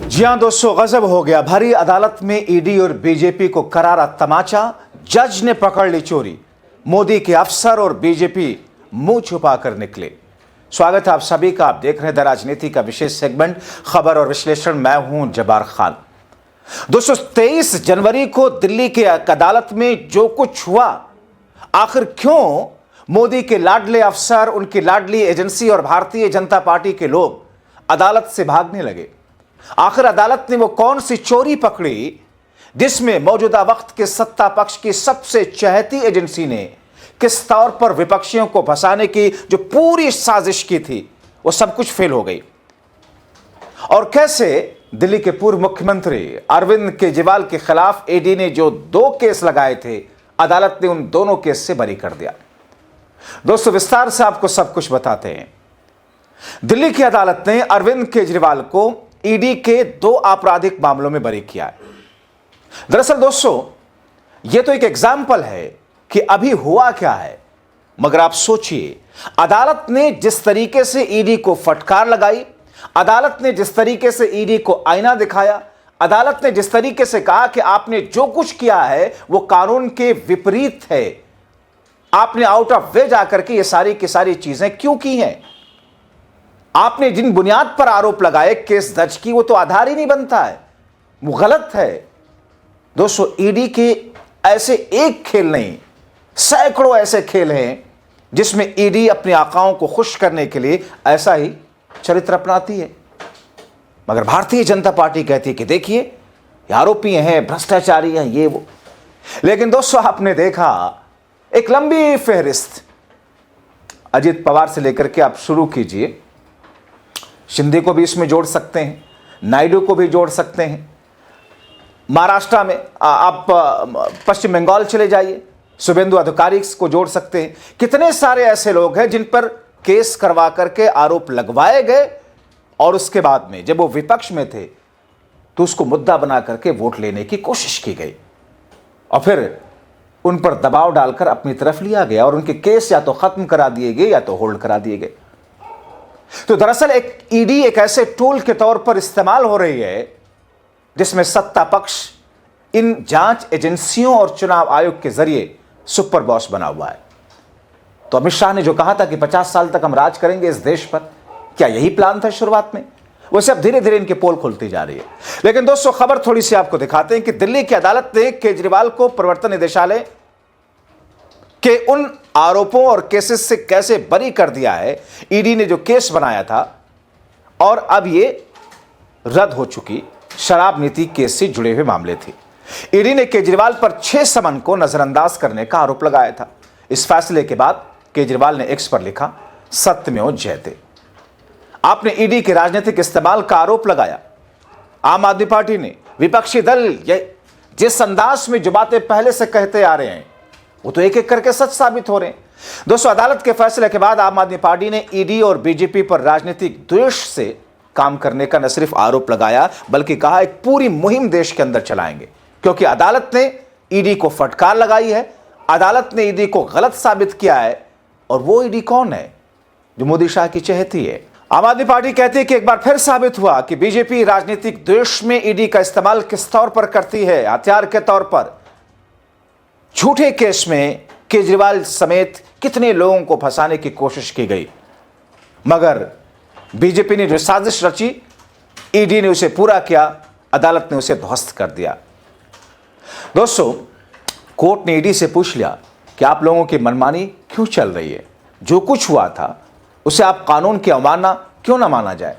जी हां दोस्तों, गजब हो गया। भरी अदालत में ईडी और बीजेपी को करारा तमाचा। जज ने पकड़ ली चोरी। मोदी के अफसर और बीजेपी मुंह छुपाकर निकले। स्वागत है आप सभी का। आप देख रहे हैं द राजनीति का विशेष सेगमेंट खबर और विश्लेषण। मैं हूं जब्बार खान। दोस्तों, 23 जनवरी को दिल्ली की अदालत में जो कुछ हुआ, आखिर क्यों मोदी के लाडले अफसर, उनकी लाडली एजेंसी और भारतीय जनता पार्टी के लोग अदालत से भागने लगे? आखिर अदालत ने वो कौन सी चोरी पकड़ी जिसमें मौजूदा वक्त के सत्ता पक्ष की सबसे चहेती एजेंसी ने किस तौर पर विपक्षियों को फंसाने की जो पूरी साजिश की थी वो सब कुछ फेल हो गई? और कैसे दिल्ली के पूर्व मुख्यमंत्री अरविंद केजरीवाल के खिलाफ ईडी ने जो 2 केस लगाए थे, अदालत ने उन दोनों केस से बरी कर दिया। दोस्तों, विस्तार से आपको सब कुछ बताते हैं। दिल्ली की अदालत ने अरविंद केजरीवाल को ईडी के 2 आपराधिक मामलों में बरी किया है। दरअसल दोस्तों, यह तो एक एग्जाम्पल है कि अभी हुआ क्या है, मगर आप सोचिए, अदालत ने जिस तरीके से ईडी को फटकार लगाई, अदालत ने जिस तरीके से ईडी को आईना दिखाया, अदालत ने जिस तरीके से कहा कि आपने जो कुछ किया है वो कानून के विपरीत है, आपने आउट ऑफ वे जाकर के ये सारी की सारी चीजें क्यों की हैं, आपने जिन बुनियाद पर आरोप लगाए, केस दर्ज की, वो तो आधार ही नहीं बनता है, वो गलत है। दोस्तों, ईडी के ऐसे एक खेल नहीं, सैकड़ों ऐसे खेल हैं जिसमें ईडी अपने आकाओं को खुश करने के लिए ऐसा ही चरित्र अपनाती है। मगर भारतीय जनता पार्टी कहती है कि देखिए, ये आरोपी हैं, भ्रष्टाचारी हैं, ये वो। लेकिन दोस्तों, आपने देखा एक लंबी फहरिस्त, अजित पवार से लेकर के आप शुरू कीजिए, शिंदे को भी इसमें जोड़ सकते हैं, नायडू को भी जोड़ सकते हैं, महाराष्ट्र में आप पश्चिम बंगाल चले जाइए, शुभेंदु अधिकारी को जोड़ सकते हैं। कितने सारे ऐसे लोग हैं जिन पर केस करवा करके आरोप लगवाए गए और उसके बाद में जब वो विपक्ष में थे तो उसको मुद्दा बना करके वोट लेने की कोशिश की गई और फिर उन पर दबाव डालकर अपनी तरफ लिया गया और उनके केस या तो खत्म करा दिए गए या तो होल्ड करा दिए गए। तो दरअसल एक ईडी एक ऐसे टूल के तौर पर इस्तेमाल हो रही है जिसमें सत्ता पक्ष इन जांच एजेंसियों और चुनाव आयोग के जरिए सुपर बॉस बना हुआ है। तो अमित शाह ने जो कहा था कि 50 साल तक हम राज करेंगे इस देश पर, क्या यही प्लान था शुरुआत में? वैसे अब धीरे धीरे इनकी पोल खुलती जा रही है। लेकिन दोस्तों, खबर थोड़ी सी आपको दिखाते हैं कि दिल्ली की अदालत ने केजरीवाल को प्रवर्तन निदेशालय के उन आरोपों और केसेस से कैसे बरी कर दिया है। ईडी ने जो केस बनाया था और अब ये रद्द हो चुकी शराब नीति केस से जुड़े हुए मामले थे। ईडी ने केजरीवाल पर 6 समन को नजरअंदाज करने का आरोप लगाया था। इस फैसले के बाद केजरीवाल ने एक्स पर लिखा, सत्यमेव जयते। आपने ईडी के राजनीतिक इस्तेमाल का आरोप लगाया। आम आदमी पार्टी ने, विपक्षी दल जिस अंदाज में जो बातें पहले से कहते आ रहे हैं वो तो एक एक करके सच साबित हो रहे हैं। दोस्तों, अदालत के फैसले के बाद आम आदमी पार्टी ने ईडी और बीजेपी पर राजनीतिक द्वेष से काम करने का न सिर्फ आरोप लगाया बल्कि कहा एक पूरी मुहिम देश के अंदर चलाएंगे, क्योंकि अदालत ने ईडी को फटकार लगाई है, अदालत ने ईडी को गलत साबित किया है। और वो ईडी कौन है? जो मोदी शाह की चहेती है। आम आदमी पार्टी कहती है कि एक बार फिर साबित हुआ कि बीजेपी राजनीतिक द्वेष में ईडी का इस्तेमाल किस तौर पर करती है, हथियार के तौर पर। झूठे केस में केजरीवाल समेत कितने लोगों को फंसाने की कोशिश की गई, मगर बीजेपी ने जो साजिश रची, ईडी ने उसे पूरा किया, अदालत ने उसे ध्वस्त कर दिया। दोस्तों, कोर्ट ने ईडी से पूछ लिया कि आप लोगों की मनमानी क्यों चल रही है? जो कुछ हुआ था उसे आप कानून की अवमानना क्यों ना माना जाए?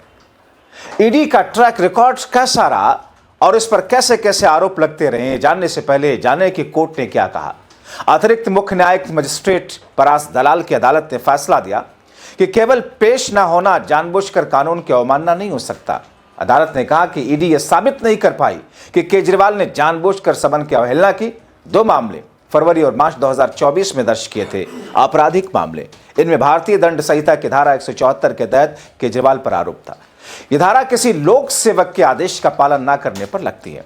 ईडी का ट्रैक रिकॉर्ड कैसा रहा और इस पर कैसे कैसे आरोप लगते रहे, जानने से पहले जाने कि कोर्ट ने क्या कहा। अतिरिक्त मुख्य न्यायिक मजिस्ट्रेट परास दलाल की अदालत ने फैसला दिया कि केवल पेश ना होना जानबूझकर कानून की अवमानना नहीं हो सकता। अदालत ने कहा कि ईडी यह साबित नहीं कर पाई कि केजरीवाल ने जानबूझकर समन की अवहेलना की। 2 मामले फरवरी और मार्च 2024 में दर्ज किए थे, आपराधिक मामले। इनमें भारतीय दंड संहिता की धारा 174 के तहत केजरीवाल पर आरोप था। यह धारा किसी लोक सेवक के आदेश का पालन न करने पर लगती है।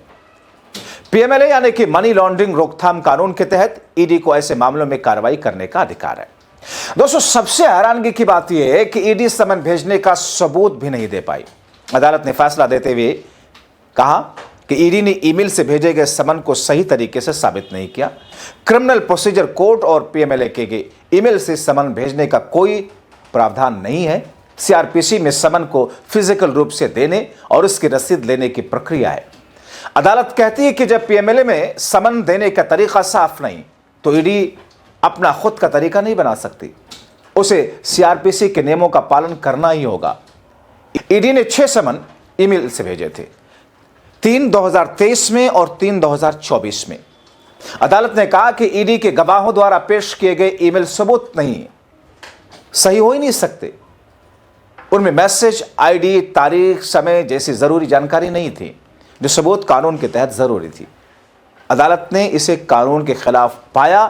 पीएमएलए यानी कि मनी लॉन्ड्रिंग रोकथाम कानून के तहत ईडी को ऐसे मामलों में कार्रवाई करने का अधिकार है। दोस्तों, सबसे हैरानगी की बात यह है कि ईडी समन भेजने का सबूत भी नहीं दे पाई। अदालत ने फैसला देते हुए कहा कि ईडी ने ईमेल से भेजे गए समन को सही तरीके से साबित नहीं किया। क्रिमिनल प्रोसीजर कोड और पीएमएलए के ईमेल से समन भेजने का कोई प्रावधान नहीं है। सीआरपीसी में समन को फिजिकल रूप से देने और उसकी रसीद लेने की प्रक्रिया है। अदालत कहती है कि जब पीएमएलए में समन देने का तरीका साफ नहीं तो ईडी अपना खुद का तरीका नहीं बना सकती, उसे सीआरपीसी के नियमों का पालन करना ही होगा। ईडी ने 6 समन ईमेल से भेजे थे, 3 2023 में और 3 2024 में। अदालत ने कहा कि ईडी के गवाहों द्वारा पेश किए गए ईमेल सबूत नहीं, सही हो ही नहीं सकते। उनमें मैसेज, आईडी, तारीख, समय जैसी जरूरी जानकारी नहीं थी जो सबूत कानून के तहत जरूरी थी। अदालत ने इसे कानून के खिलाफ पाया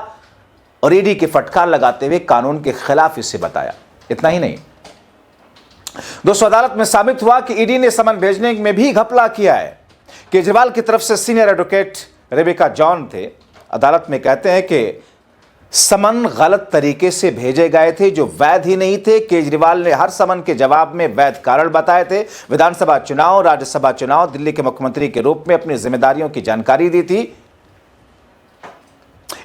और ईडी की फटकार लगाते हुए कानून के खिलाफ इसे बताया। इतना ही नहीं दोस्तों, अदालत में साबित हुआ कि ईडी ने समन भेजने में भी घपला किया है। केजरीवाल की तरफ से सीनियर एडवोकेट रेबिका जॉन थे। अदालत में कहते हैं कि समन गलत तरीके से भेजे गए थे जो वैध ही नहीं थे। केजरीवाल ने हर समन के जवाब में वैध कारण बताए थे। विधानसभा चुनाव, राज्यसभा चुनाव, दिल्ली के मुख्यमंत्री के रूप में अपनी जिम्मेदारियों की जानकारी दी थी।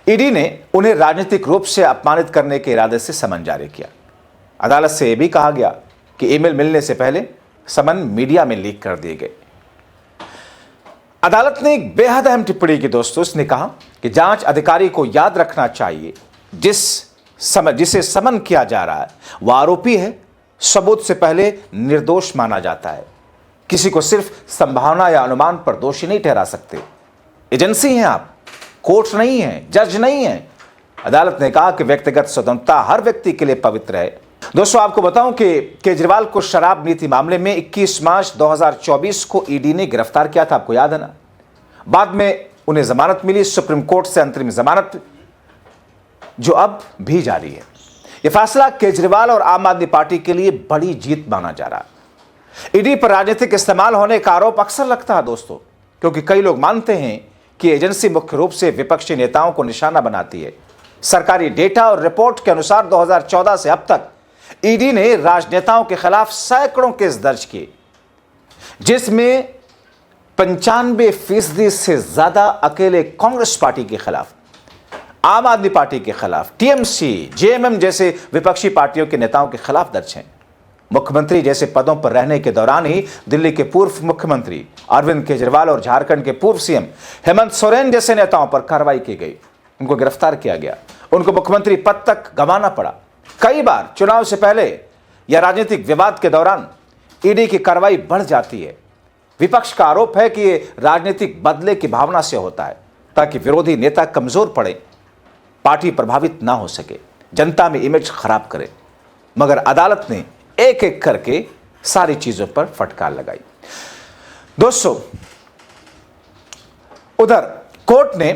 ईडी ने उन्हें राजनीतिक रूप से अपमानित करने के इरादे से समन जारी किया। अदालत से यह भी कहा गया कि ईमेल मिलने से पहले समन मीडिया में लीक कर दिए गए। अदालत ने एक बेहद अहम टिप्पणी की दोस्तों। उसने कहा कि जांच अधिकारी को याद रखना चाहिए जिसे समन किया जा रहा है वह आरोपी है, सबूत से पहले निर्दोष माना जाता है। किसी को सिर्फ संभावना या अनुमान पर दोषी नहीं ठहरा सकते। एजेंसी हैं आप, कोर्ट नहीं है, जज नहीं है। अदालत ने कहा कि व्यक्तिगत स्वतंत्रता हर व्यक्ति के लिए पवित्र है। दोस्तों, आपको बताऊं कि केजरीवाल को शराब नीति मामले में 21 मार्च 2024 को ईडी ने गिरफ्तार किया था, आपको याद है ना। बाद में उन्हें जमानत मिली, सुप्रीम कोर्ट से अंतरिम जमानत जो अब भी जारी है। यह फैसला केजरीवाल और आम आदमी पार्टी के लिए बड़ी जीत माना जा रहा है। ईडी पर राजनीतिक इस्तेमाल होने का आरोप अक्सर लगता है दोस्तों, क्योंकि कई लोग मानते हैं कि एजेंसी मुख्य रूप से विपक्षी नेताओं को निशाना बनाती है। सरकारी डेटा और रिपोर्ट के अनुसार 2014 से अब तक ईडी ने राजनेताओं के खिलाफ सैकड़ों केस दर्ज किए, जिसमें 95% से ज्यादा अकेले कांग्रेस पार्टी के खिलाफ, आम आदमी पार्टी के खिलाफ, टीएमसी, जेएमएम जैसे विपक्षी पार्टियों के नेताओं के खिलाफ दर्ज हैं। मुख्यमंत्री जैसे पदों पर रहने के दौरान ही दिल्ली के पूर्व मुख्यमंत्री अरविंद केजरीवाल और झारखंड के पूर्व सीएम हेमंत सोरेन जैसे नेताओं पर कार्रवाई की गई। उनको गिरफ्तार किया गया, उनको मुख्यमंत्री पद तक गंवाना पड़ा। कई बार चुनाव से पहले या राजनीतिक विवाद के दौरान ईडी की कार्रवाई बढ़ जाती है। विपक्ष का आरोप है कि यह राजनीतिक बदले की भावना से होता है, ताकि विरोधी नेता कमजोर पड़े, पार्टी प्रभावित ना हो सके, जनता में इमेज खराब करे। मगर अदालत ने एक एक करके सारी चीजों पर फटकार लगाई। दोस्तों, उधर कोर्ट ने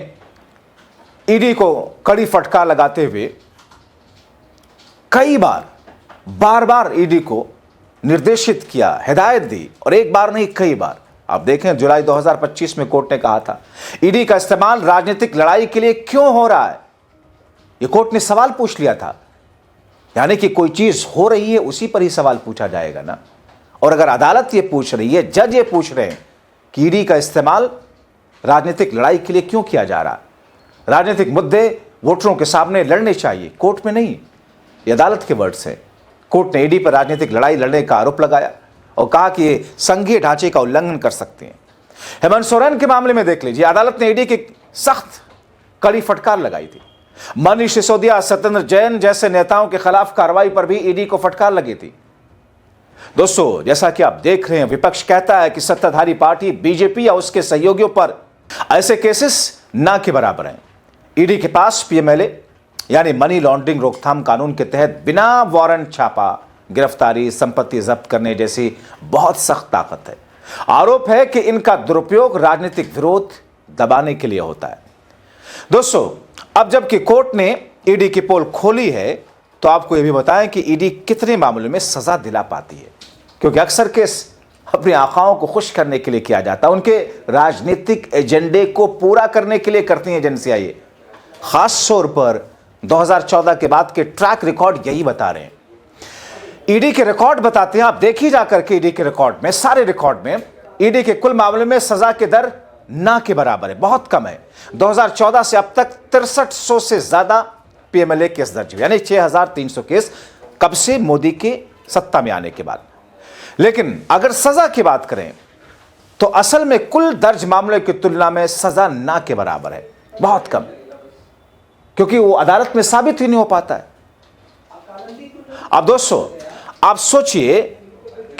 ईडी को कड़ी फटकार लगाते हुए कई बार बार ईडी को निर्देशित किया, हिदायत दी, और एक बार नहीं कई बार। आप देखें, जुलाई 2025 में कोर्ट ने कहा था ईडी का इस्तेमाल राजनीतिक लड़ाई के लिए क्यों हो रहा है। यह कोर्ट ने सवाल पूछ लिया था, यानी कि कोई चीज हो रही है उसी पर ही सवाल पूछा जाएगा ना। और अगर अदालत ये पूछ रही है, जज ये पूछ रहे हैं कि ईडी का इस्तेमाल राजनीतिक लड़ाई के लिए क्यों किया जा रहा है, राजनीतिक मुद्दे वोटरों के सामने लड़ने चाहिए, कोर्ट में नहीं, ये अदालत के वर्ड्स है। कोर्ट ने ईडी पर राजनीतिक लड़ाई लड़ने का आरोप लगाया और कहा कि ये संघीय ढांचे का उल्लंघन कर सकते हैं। हेमंत सोरेन के मामले में देख लीजिए, अदालत ने ईडी की सख्त कड़ी फटकार लगाई थी। मनीष सिसोदिया, सत्येंद्र जैन जैसे नेताओं के खिलाफ कार्रवाई पर भी ईडी को फटकार लगी थी। दोस्तों, जैसा कि आप देख रहे हैं, विपक्ष कहता है कि सत्ताधारी पार्टी बीजेपी या उसके सहयोगियों पर ऐसे केसेस ना के बराबर हैं। ईडी के पास पीएमएलए यानी मनी लॉन्ड्रिंग रोकथाम कानून के तहत बिना वारंट छापा गिरफ्तारी, संपत्ति जब्त करने जैसी बहुत सख्त ताकत है। आरोप है कि इनका दुरुपयोग राजनीतिक विरोध दबाने के लिए होता है। दोस्तों, अब जबकि कोर्ट ने ईडी की पोल खोली है, तो आपको यह भी बताएं कि ईडी कितने मामलों में सजा दिला पाती है, क्योंकि अक्सर केस अपने आकाओं को खुश करने के लिए किया जाता है, उनके राजनीतिक एजेंडे को पूरा करने के लिए करती हैं एजेंसियां। ये खास तौर पर 2014 के बाद के ट्रैक रिकॉर्ड यही बता रहे हैं। ईडी के रिकॉर्ड बताते हैं, आप देखिए जाकर के ईडी के रिकॉर्ड में, सारे रिकॉर्ड में ईडी के कुल मामले में सजा की दर ना के बराबर है, बहुत कम है। 2014 से अब तक 6300 से ज्यादा पीएमएलए केस दर्ज हुए, यानी 6300 केस कब से? मोदी के सत्ता में आने के बाद। लेकिन अगर सजा की बात करें तो असल में कुल दर्ज मामलों की तुलना में सजा ना के बराबर है, बहुत कम, क्योंकि वो अदालत में साबित ही नहीं हो पाता है। अब दोस्तों आप सोचिए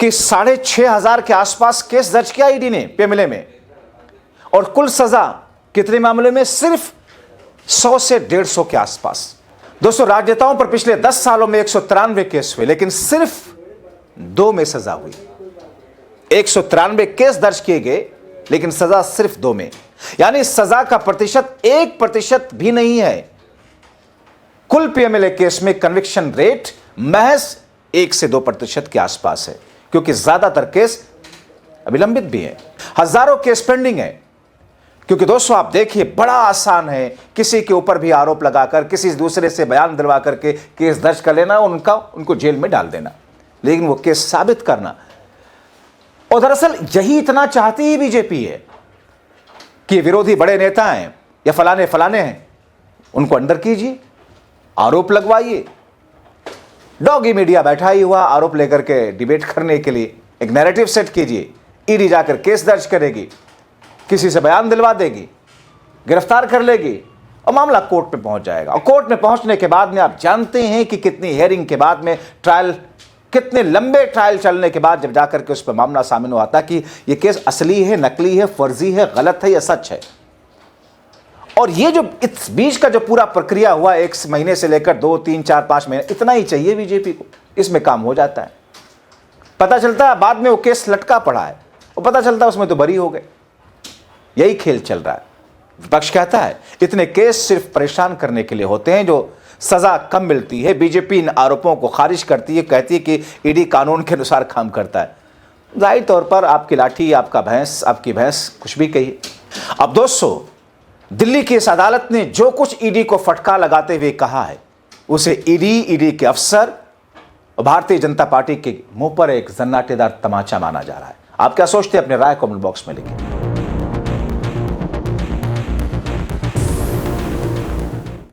कि 6500 के आसपास केस दर्ज किया ईडी ने पीएमएलए में, और कुल सजा कितने मामले में? सिर्फ 100 से 150 के आसपास। दोस्तों राजनेताओं पर पिछले 10 सालों में 193 केस हुए, लेकिन सिर्फ 2 में सजा हुई। 193 केस दर्ज किए गए, लेकिन सजा सिर्फ 2 में, यानी सजा का प्रतिशत 1% भी नहीं है। कुल पीएमएलए केस में कन्विक्शन रेट महज 1 से 2% के आसपास है, क्योंकि ज्यादातर केस अभी लंबित भी है। हजारों केस पेंडिंग है, क्योंकि दोस्तों आप देखिए बड़ा आसान है किसी के ऊपर भी आरोप लगाकर, किसी दूसरे से बयान दिलवा करके केस दर्ज कर लेना, उनको जेल में डाल देना, लेकिन वो केस साबित करना। और दरअसल यही इतना चाहती ही बीजेपी है कि विरोधी बड़े नेता हैं या फलाने हैं, उनको अंडर कीजिए, आरोप लगवाइए। डॉगी मीडिया बैठा ही हुआ आरोप लेकर के डिबेट करने के लिए, एक नैरेटिव सेट कीजिए। ईडी जाकर केस दर्ज करेगी, किसी से बयान दिलवा देगी, गिरफ्तार कर लेगी, और मामला कोर्ट में पहुंच जाएगा। और कोर्ट में पहुंचने के बाद में आप जानते हैं कि कितनी हियरिंग के बाद में, ट्रायल, कितने लंबे ट्रायल चलने के बाद जब जाकर के उस पर मामला सामने हो आता कि यह केस असली है, नकली है, फर्जी है, गलत है या सच है। और ये जो इस बीच का जो पूरा प्रक्रिया हुआ, 1 महीने से लेकर 2, 3, 4, 5 महीने, इतना ही चाहिए बीजेपी को, इसमें काम हो जाता है। पता चलता है बाद में वो केस लटका पड़ा है, वो पता चलता है उसमें तो बरी हो गए। यही खेल चल रहा है। विपक्ष कहता है इतने केस सिर्फ परेशान करने के लिए होते हैं, जो सजा कम मिलती है। बीजेपी इन आरोपों को खारिज करती है, कहती है कि ईडी कानून के अनुसार काम करता है। जाहिर तौर पर आपकी लाठी, आपका भैंस, आपकी भैंस, कुछ भी कहिए। अब दोस्तों दिल्ली की इस अदालत ने जो कुछ ईडी को फटकार लगाते हुए कहा है, उसे ईडी के अफसर और भारतीय जनता पार्टी के मुंह पर एक जन्नाटेदार तमाचा माना जा रहा है। आप क्या सोचते हैं? अपने राय कमेंट बॉक्स में लिखें।